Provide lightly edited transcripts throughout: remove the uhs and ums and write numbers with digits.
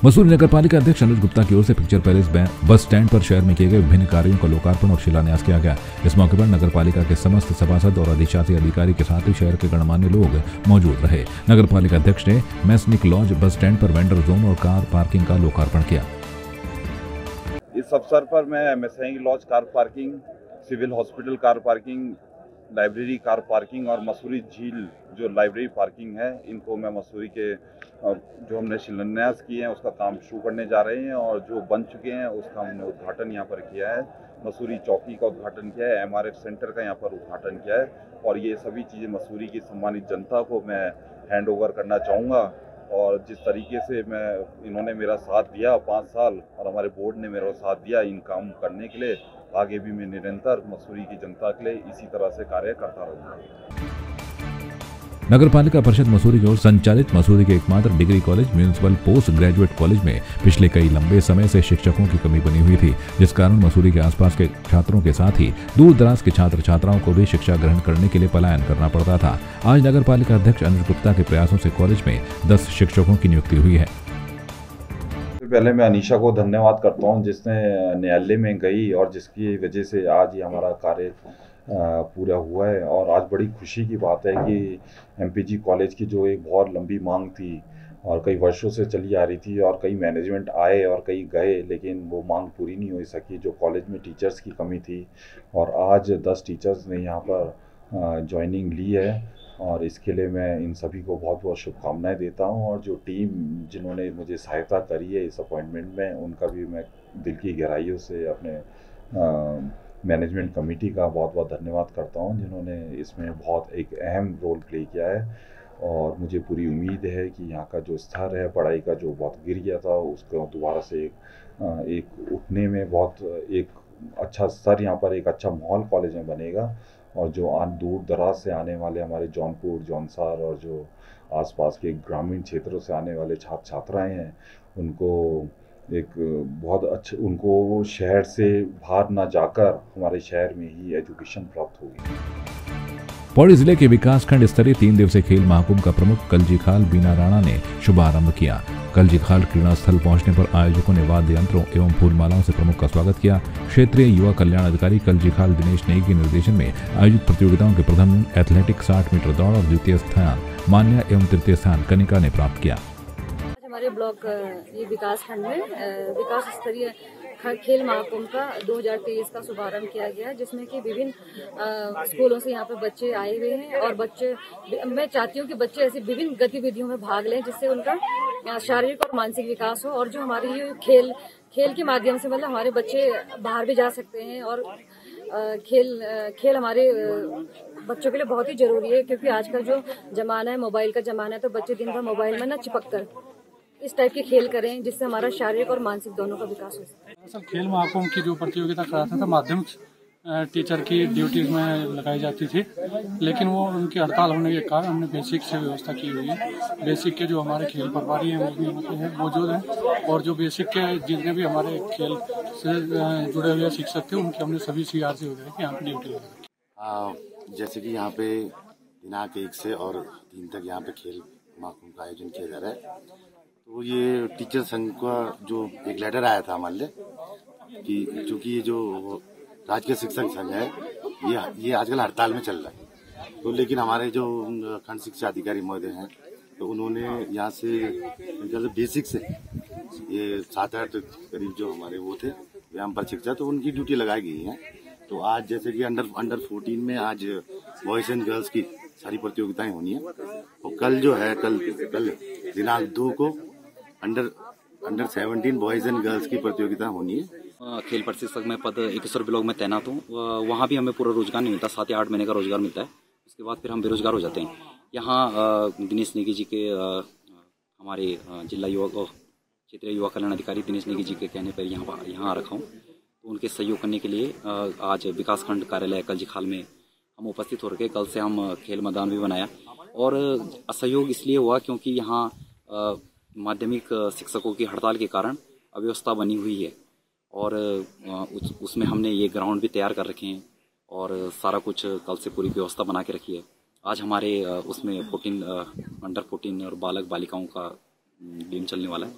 मसूरी नगर पालिका अध्यक्ष अनुज गुप्ता की ओर से पिक्चर पैलेस बस स्टैंड पर शहर में किए गए विभिन्न कार्यों का लोकार्पण और शिलान्यास किया गया। इस मौके पर नगर पालिका के समस्त सभासद और अधिशासी अधिकारी के साथ ही शहर के गणमान्य लोग मौजूद रहे। नगर पालिका अध्यक्ष ने मैसनिक लॉज बस स्टैंड पर वेंडर जोन और कार पार्किंग का लोकार्पण किया। इस अवसर पर मैं Masonic lodge car parking, civil hospital car parking, library car parking और मसूरी झील जो लाइब्रेरी पार्किंग है, इनको मैं मसूरी के जो हमने शिलान्यास किए हैं उसका काम शुरू करने जा रहे हैं और जो बन चुके हैं उसका हमने उद्घाटन यहाँ पर किया है। मसूरी चौकी का उद्घाटन किया है, MRF सेंटर का यहाँ पर उद्घाटन किया है और ये सभी चीज़ें मसूरी की सम्मानित जनता को मैं हैंड ओवर करना चाहूँगा। और जिस तरीके से इन्होंने मेरा साथ दिया 5 साल और हमारे बोर्ड ने मेरा साथ दिया इन काम करने के लिए, आगे भी मैं निरंतर मसूरी की जनता के लिए इसी तरह से कार्य करता रहूँगा। नगर पालिका परिषद मसूरी की ओर संचालित मसूरी के एकमात्र degree college municipal post graduate college में पिछले कई लंबे समय से शिक्षकों की कमी बनी हुई थी, जिस कारण मसूरी के आसपास के छात्रों के साथ ही दूर दराज के छात्र छात्राओं को भी शिक्षा ग्रहण करने के लिए पलायन करना पड़ता था। आज नगर पालिका अध्यक्ष अनुज गुप्ता के प्रयासों से कॉलेज में 10 शिक्षकों की नियुक्ति हुई है। पहले मैं अनीशा को धन्यवाद करता हूँ जिसने न्यायालय में गई और जिसकी वजह से आज ये हमारा कार्य पूरा हुआ है। और आज बड़ी खुशी की बात है कि MPG कॉलेज की जो एक बहुत लंबी मांग थी और कई वर्षों से चली आ रही थी और कई मैनेजमेंट आए और कई गए, लेकिन वो मांग पूरी नहीं हो सकी। जो कॉलेज में टीचर्स की कमी थी और आज 10 टीचर्स ने यहाँ पर ज्वाइनिंग ली है और इसके लिए मैं इन सभी को बहुत बहुत शुभकामनाएं देता हूं। और जो टीम जिन्होंने मुझे सहायता करी है इस अपॉइंटमेंट में, उनका भी मैं दिल की गहराइयों से अपने मैनेजमेंट कमेटी का बहुत बहुत धन्यवाद करता हूं जिन्होंने इसमें बहुत एक अहम रोल प्ले किया है। और मुझे पूरी उम्मीद है कि यहाँ का जो स्तर है पढ़ाई का, जो बहुत गिर गया था, उसको दोबारा से एक उठने में बहुत एक अच्छा स्तर, यहाँ पर एक अच्छा माहौल कॉलेज में बनेगा। और जो दूर दराज से आने वाले हमारे जौनपुर, जौनसार और जो आसपास के ग्रामीण क्षेत्रों से आने वाले छात्र छात्राएं हैं, उनको एक बहुत अच्छे, उनको शहर से बाहर ना जाकर हमारे शहर में ही एजुकेशन प्राप्त होगी। पौड़ी जिले के विकासखंड स्तरीय 3 दिवसीय खेल महाकुंभ का प्रमुख कलजीखाल बीना राणा ने शुभारंभ किया। कलजीखाल क्रीड़ा स्थल पहुंचने पर आयोजकों ने वाद्य यंत्रों एवं फूलमालाओं से प्रमुख का स्वागत किया। क्षेत्रीय युवा कल्याण अधिकारी कलजीखाल दिनेश नेगी के निर्देशन में आयोजित प्रतियोगिताओं के प्रथम दिन एथलेटिक 60 मीटर दौड़ और द्वितीय स्थान मान्या एवं तृतीय स्थान कनिका ने प्राप्त किया। हमारे ब्लॉक ये विकासखंड में विकास स्तरीय खेल महाकुंभ का 2023 का शुभारंभ किया गया है, जिसमें कि विभिन्न स्कूलों से यहाँ पे बच्चे आए हुए हैं और मैं चाहती हूँ कि बच्चे ऐसी विभिन्न गतिविधियों में भाग लें जिससे उनका शारीरिक और मानसिक विकास हो। और जो हमारे ये खेल के माध्यम से मतलब हमारे बच्चे बाहर भी जा सकते हैं और खेल हमारे बच्चों के लिए बहुत ही जरूरी है, क्योंकि आजकल जो जमाना है मोबाइल का जमाना है, तो बच्चे दिन भर मोबाइल में न चिपक कर इस टाइप के खेल करें जिससे हमारा शारीरिक और मानसिक दोनों का विकास हो सके। दरअसल खेल महाकुंभ की जो प्रतियोगिता कराता था माध्यमिक टीचर की ड्यूटीज में लगाई जाती थी, लेकिन वो उनकी हड़ताल होने के कारण हमने बेसिक से व्यवस्था की हुई है। बेसिक के जो हमारे खेल प्रभारी हैं वो मौजूद हैं और जो बेसिक के जितने भी हमारे खेल से जुड़े हुए शिक्षक थे उनके हमने सभी CRC वगैरह की यहाँ पे ड्यूटी लगाई। जैसे कि यहाँ पे दिनांक 1 से और 3 तक यहाँ पे खेल महाकुंभ का आयोजन किया जा रहा है। तो ये टीचर संघ का जो एक लेटर आया था हमारे लिए कि चूंकि ये जो राजकीय शिक्षक संघ है ये आजकल हड़ताल में चल रहा है, तो लेकिन हमारे जो खंड शिक्षा अधिकारी महोदय हैं तो उन्होंने यहाँ से बेसिक से ये 7-8 करीब जो हमारे वो थे व्यायाम प्रशिक्षक, तो उनकी ड्यूटी लगाई गई है। तो आज जैसे कि अंडर 14 में आज बॉयज एंड गर्ल्स की सारी प्रतियोगिताएं होनी है और कल जो है कल दिनांक 2 को अंडर 17 बॉयज एंड गर्ल्स की प्रतियोगिता होनी है। खेल प्रशिक्षक में पद 21 ब्लॉक में तैनात हूँ। वहाँ भी हमें पूरा रोजगार नहीं मिलता, 7 या 8 महीने का रोजगार मिलता है, उसके बाद फिर हम बेरोजगार हो जाते हैं। यहाँ दिनेश नेगी जी के हमारे जिला युवा क्षेत्रीय युवा कल्याण अधिकारी दिनेश नेगी जी के कहने पर यहाँ रखा हूँ, तो उनके सहयोग करने के लिए आज विकासखंड कार्यालय कलजीखाल में हम उपस्थित हो रखे। कल से हम खेल मैदान भी बनाया और असहयोग इसलिए हुआ क्योंकि यहाँ माध्यमिक शिक्षकों की हड़ताल के कारण अव्यवस्था बनी हुई है और उसमें हमने ये ग्राउंड भी तैयार कर रखे हैं और सारा कुछ कल से पूरी व्यवस्था बना के रखी है। आज हमारे उसमें अंडर 14 और बालक बालिकाओं का गेम चलने वाला है।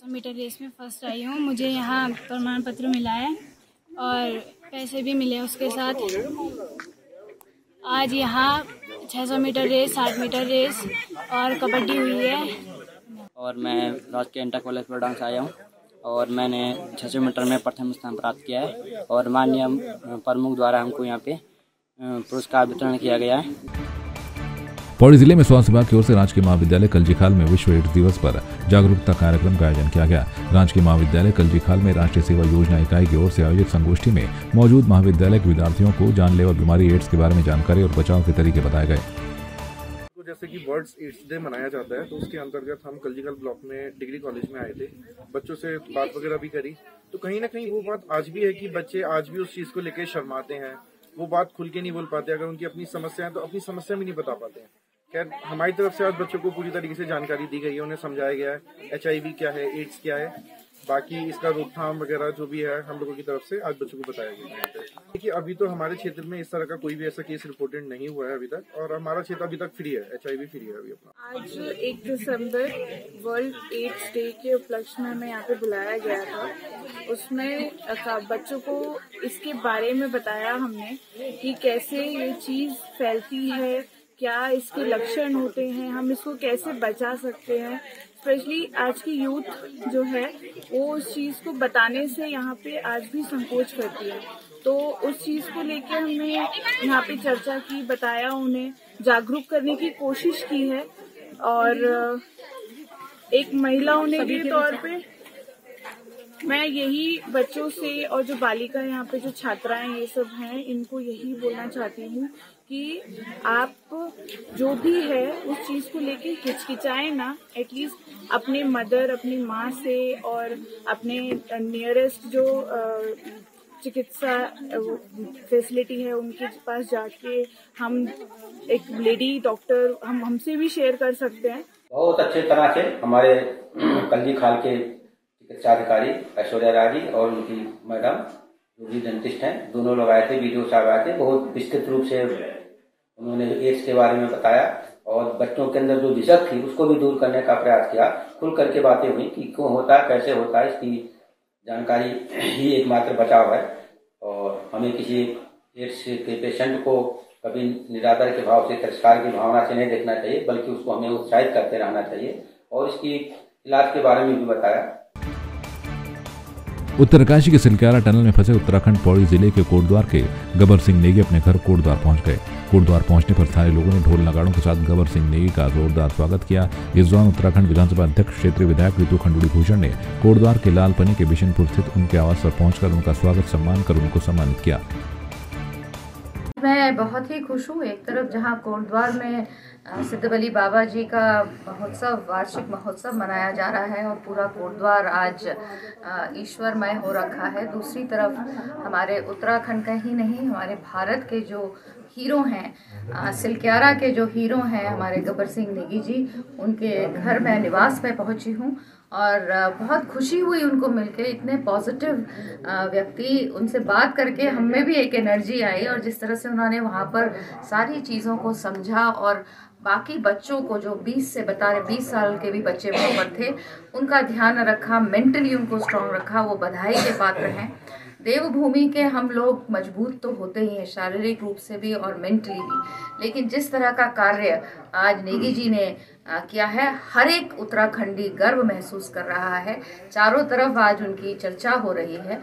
600 मीटर रेस में फर्स्ट आई हूँ। मुझे यहाँ प्रमाण पत्र मिला है और पैसे भी मिले उसके साथ। आज यहाँ 600 मीटर रेस, 60 मीटर रेस और कबड्डी हुई है। और मैं राजकीय इंटर कॉलेज पर डांस आया हूँ और मैंने 600 मीटर में प्रथम स्थान प्राप्त किया है और माननीय प्रमुख द्वारा हमको यहाँ पे पुरस्कार वितरण किया गया है। पौड़ी जिले में स्वास्थ्य विभाग की ओर से राजकीय महाविद्यालय कलजीखाल में विश्व एड्स दिवस पर जागरूकता कार्यक्रम का आयोजन किया गया। राजकीय महाविद्यालय कलजीखाल में राष्ट्रीय सेवा योजना इकाई की ओर से आयोजित संगोष्ठी में मौजूद महाविद्यालय के विद्यार्थियों को जानलेवा बीमारी एड्स के बारे में जानकारी और बचाव के तरीके बताए गए। जैसे कि वर्ल्ड एड्स डे मनाया जाता है, तो उसके अंतर्गत हम कलजीखाल ब्लॉक में डिग्री कॉलेज में आए थे। बच्चों से बात वगैरह भी करी, तो कहीं ना कहीं वो बात आज भी है कि बच्चे आज भी उस चीज को लेकर शर्माते हैं, वो बात खुल के नहीं बोल पाते। अगर उनकी अपनी समस्या है तो अपनी समस्या भी नहीं बता पाते हैं। खैर, हमारी तरफ से आज बच्चों को पूरी तरीके से जानकारी दी गई है, उन्हें समझाया गया है HIV क्या है, एड्स क्या है, बाकी इसका रोकथाम वगैरह जो भी है हम लोगों की तरफ से आज बच्चों को बताया गया है। देखिए, अभी तो हमारे क्षेत्र में इस तरह का कोई भी ऐसा केस रिपोर्टेड नहीं हुआ है अभी तक, और हमारा क्षेत्र अभी तक फ्री है, HIV फ्री है अभी अपना। आज 1 दिसंबर वर्ल्ड एड्स डे के उपलक्ष्य में हमें यहाँ पे बुलाया गया था। उसमें बच्चों को इसके बारे में बताया हमने कि कैसे ये चीज फैलती है, क्या इसके लक्षण होते हैं, हम इसको कैसे बचा सकते हैं। स्पेशली आज की यूथ जो है वो उस चीज को बताने से यहाँ पे आज भी संकोच करती है, तो उस चीज को लेके हमने यहाँ पे चर्चा की, बताया, उन्हें जागरूक करने की कोशिश की है। और एक महिला होने के तौर पे मैं यही बच्चों से और जो बालिका यहाँ पे जो छात्राएं ये सब हैं, इनको यही बोलना चाहती हूँ कि आप जो भी है उस चीज को लेके हिचकिचाएं ना। एटलीस्ट अपने मदर, अपनी माँ से और अपने नियरेस्ट जो चिकित्सा फैसिलिटी है उनके पास जाके हम एक लेडी डॉक्टर हमसे भी शेयर कर सकते हैं। बहुत अच्छे तरह से हमारे कलजीखाल के चिकित्सा अधिकारी ऐश्वर्या राय जी और उनकी मैडम जो भी डेंटिस्ट हैं, दोनों लोग आए थे, वीडियो साहब आए थे। बहुत विस्तृत रूप से उन्होंने एड्स के बारे में बताया और बच्चों के अंदर जो झिझक थी उसको भी दूर करने का प्रयास किया। खुल करके बातें हुई कि क्यों होता है, कैसे होता है, इसकी जानकारी ही एकमात्र बचाव है। और हमें किसी एड्स के पेशेंट को कभी निरादर के भाव से, तिरस्कार की भावना से नहीं देखना चाहिए, बल्कि उसको हमें उत्साहित करते रहना चाहिए और इसकी इलाज के बारे में भी बताया। उत्तरकाशी के सिलक्यारा टनल में फंसे उत्तराखंड पौड़ी जिले के कोटद्वार के गबर सिंह नेगी अपने घर कोटद्वार पहुंच गए। कोटद्वार पहुंचने पर स्थानीय लोगों ने ढोल नगाड़ों के साथ गबर सिंह नेगी का जोरदार स्वागत किया। इस दौरान उत्तराखंड विधानसभा अध्यक्ष क्षेत्रीय विधायक ऋतु खंडूड़ी भूषण ने कोटद्वार के लालपनी के बिशनपुर स्थित उनके आवास पर पहुंचकर उनका स्वागत सम्मान कर उनको सम्मानित किया। मैं बहुत ही खुश हूँ। एक तरफ जहाँ कोटद्वार में सिद्धबली बाबा जी का महोत्सव, वार्षिक महोत्सव मनाया जा रहा है और पूरा कोटद्वार आज ईश्वरमय हो रखा है। दूसरी तरफ हमारे उत्तराखंड का ही नहीं, हमारे भारत के जो हीरो हैं, सिलक्यारा के जो हीरो हैं हमारे गबर सिंह नेगी जी, उनके घर में निवास में पहुंची हूं और बहुत खुशी हुई उनको मिलके। इतने पॉजिटिव व्यक्ति, उनसे बात करके हमें भी एक एनर्जी आई और जिस तरह से उन्होंने वहाँ पर सारी चीज़ों को समझा और बाकी बच्चों को जो 20 से बता रहे 20 साल के भी बच्चे वहाँ पर थे, उनका ध्यान रखा, मेंटली उनको स्ट्रॉन्ग रखा, वो बधाई के पात्र हैं। देवभूमि के हम लोग मजबूत तो होते ही हैं, शारीरिक रूप से भी और मेंटली भी, लेकिन जिस तरह का कार्य आज नेगी जी ने किया है, हर एक उत्तराखंडी गर्व महसूस कर रहा है। चारों तरफ आज उनकी चर्चा हो रही है।